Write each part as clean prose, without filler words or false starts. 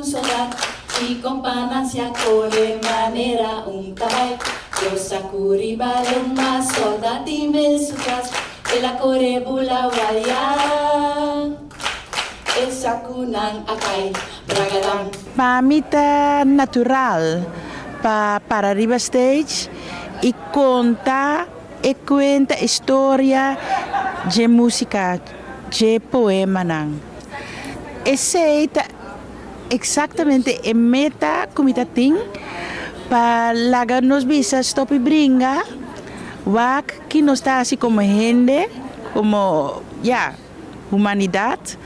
su soldado y con panas ya corre manera un caballo. Yo sakuri balon más soldati me sukas el acore bula waya. Esa kunang akay bragadang. Mamita natural para arriba stage e conta e cuenta história de música, de poema nang. Essa exatamente a meta como está tem para lagar nos bisa stop e brinca, wak que não está assim como gente, como humanidade.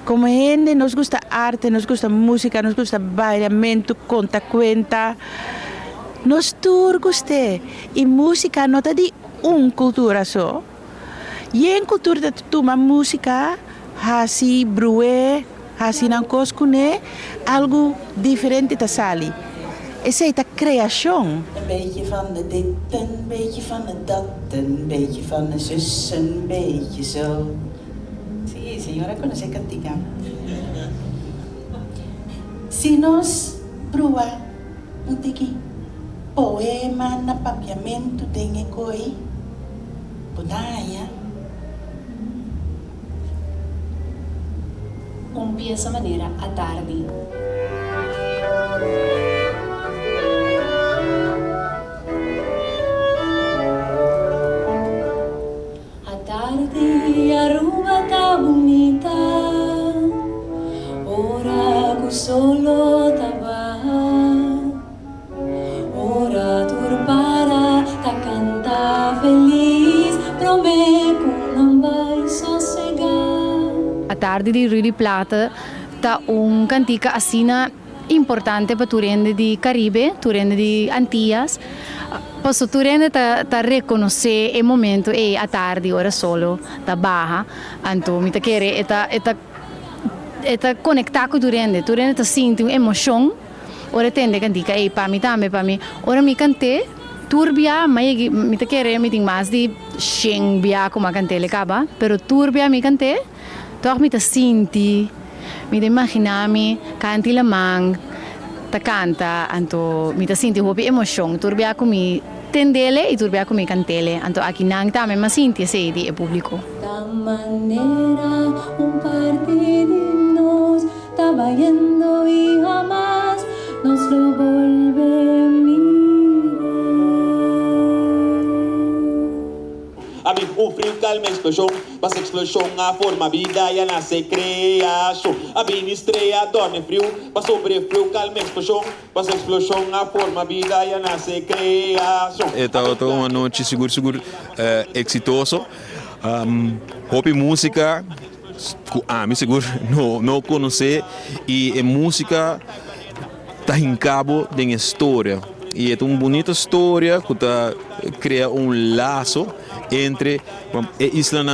Como gente, nos gusta arte, nos gusta música, nos gusta bailamento, conta cuenta. Nos tour guste. E música não está de cultura só. E em cultura da tuma música, hasi brué, hasi nan koskune, algo diferente ta sali. Essa é a criação. Een beetje van de dit, een beetje van de dat, een beetje van de zus, een beetje zo. Sí, señora, conoce cantica. Si nos brua un tiki poema na papiamento tem coi, podaya. Empieza maneira à tarde. À tarde a rua tá bonita, ora que o solo tá baja, ora turbara tá canta feliz, prometo não vai sossegar. A tarde de Rui de Plata tá cantica assina importante para turende de Caribe, turende de Antillas. Posso turende ta reconhecer o momento e a tarde ora solo ta barra, anto mi ta quere eta conectar com turende ta sente uma emoção. Ora tende cantica e para mim, ora mi cante turbia, mas mi ta quere mi ting mais de xengbia como cante le caba, pero turbia mi cante, toch mi ta senti, mi ta imaginami canti la mang ta canta, anto mi ta senti hopi emoção, turbia mi tendele e turbia mi cantele, anto aqui nang tame ma sinti se di e público. Da manera un parte de nos estaba yendo y jamás nos lo volvemos. Abrir frio calma explosão, passa explosão a forma vida e a nasce criação. Abrir estreia dorme frio, passa sobre frio calma explosão, passa explosão a forma vida e a nasce criação. Esta uma noite seguro exitoso. Hobby música, me seguro não conhecer e a música está em cabo de história. E é uma bonita história que cria laço entre islas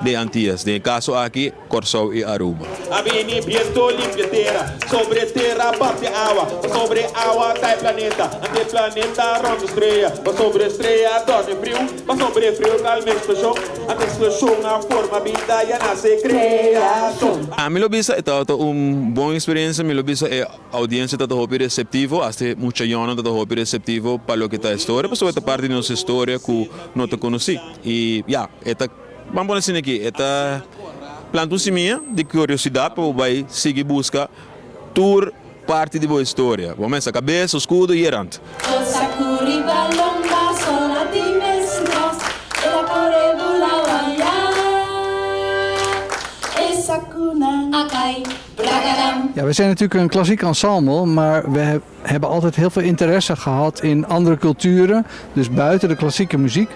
de Antillas, de caso aqui, Corsou e Aruba. Abini viento limpia terra, sobre terra bate água, sobre água tá planeta, ante planeta ronda estrela, sobre estrela dorme frio, sobre frio calma explosão, ante explosão a forma vida e a nasce criação. Me lo bisa é uma boa experiência, me lo bisa é audiência tá hopi receptivo, até muita gente tá hopi receptivo para o que tá história, mas é parte de nossa história que não te conheci. E vamos assim aqui, planta uma semente de curiosidade para vai seguir buscar tour parte de boa história. Vamos a cabeça, escudo e errante. Ja, we zijn natuurlijk een klassiek ensemble, maar we hebben altijd heel veel interesse gehad in andere culturen, dus buiten de klassieke muziek.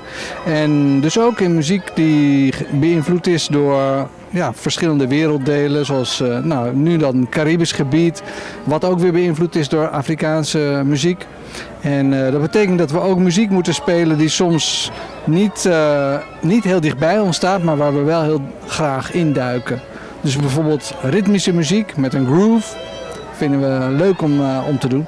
En dus ook in muziek die beïnvloed is door verschillende werelddelen, zoals nu dan het Caribisch gebied, wat ook weer beïnvloed is door Afrikaanse muziek. En dat betekent dat we ook muziek moeten spelen die soms niet heel dichtbij ons staat, maar waar we wel heel graag induiken. Dus bijvoorbeeld ritmische muziek met een groove vinden we leuk om te doen.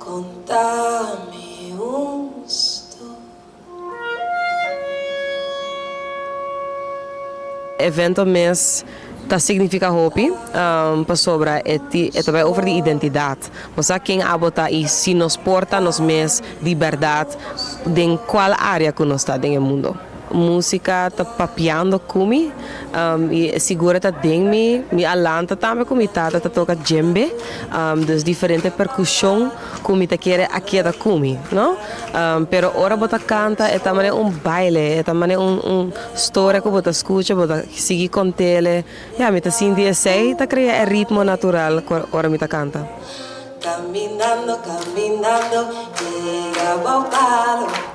Contame storia. Evento mês dat significa hopi para sobra é também over de identidade. Mas quem abota e se nos porta nos mês liberdade em qual área que nós está no mundo. Música tá papiando comigo e segura tá dentro me alanta também comigo tá toca djembe dus diferente percussão comigo tá querer aqui da comigo não pero ora bota canta é também baile é também história que bota escuta bota seguir com tele me tá senti esse tá cria ritmo natural ora me tá canta. Caminando, caminando, llegaba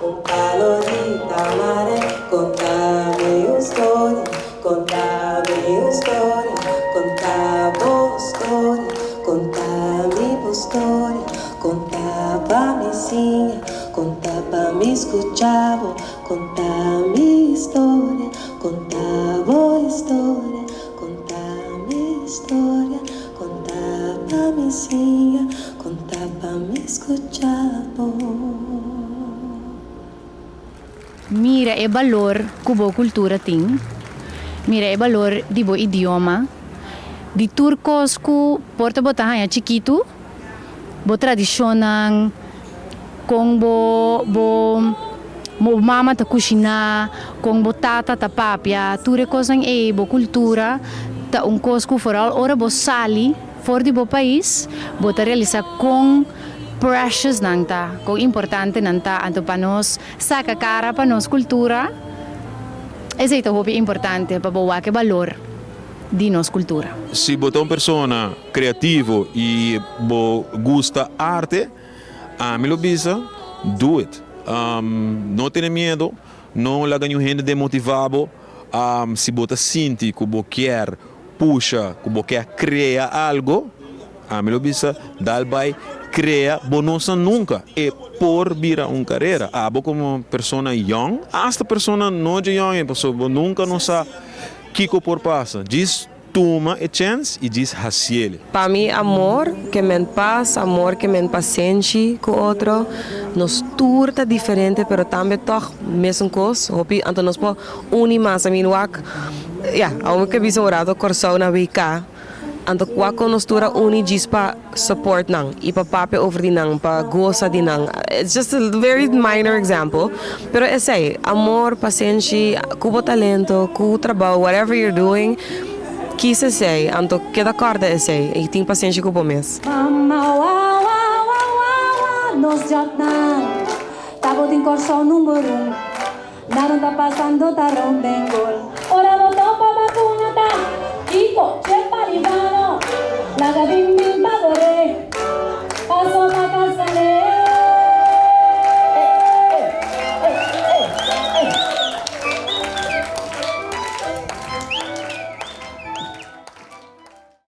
un palo de tamare. Contame una historia, contame una historia, contaba historia, contame historia, contaba mi sinha, contaba mi escuchaba, contame historia, contaba historia, contame historia. Contaba mi sinha, contaba mi escuchaba. Mira o valor que boa cultura tem. Mira o valor de boa idioma. De turcos que porta botar é chiquito. Boa tradição com bo mama ta cozinhar, com bo tata ta papia. Tudo coisa é boa cultura. Ta cosco foral ora bo sali fora de bo país bota realizar com precious nanta com importante nanta anto para nós saca cara para nós cultura esse é o importante para boa que valor de nossa cultura. Se botar uma pessoa criativo e gosta arte, me lo bisa, do it. Não tenha medo, não la ganho gente demotivado. Se botar sinti que você quer puxa, que você quer criar algo, me lo bisa, dalbai crea, bonosa nunca é por vira uma carreira. Como pessoa young, esta pessoa não é young, pessoa nunca não sabe que por passa. Diz toma a chance e diz haciele. Para mim, amor que me paz, amor que me paciência com outro, nos turta diferente, pero também toch mesmo coisa. Hopi, então nós po unir mais a mim wak. A única vez orado corção na BK. Anto wako nos tura uni diz pa support nang, ipa pape over di nang, pa goza di nang. It's just a very minor example. Pero esse, amor, paciência, kubo talento, kubo trabalho, whatever you're doing, quis esse, anto queda corda esse, e tem paciência kubo mes. Mama, nos jatnan, tabo din corso número 1. Nada tá passando, tá rompendo gol. Ora botão pra vacuna, tá? Iko, chepa,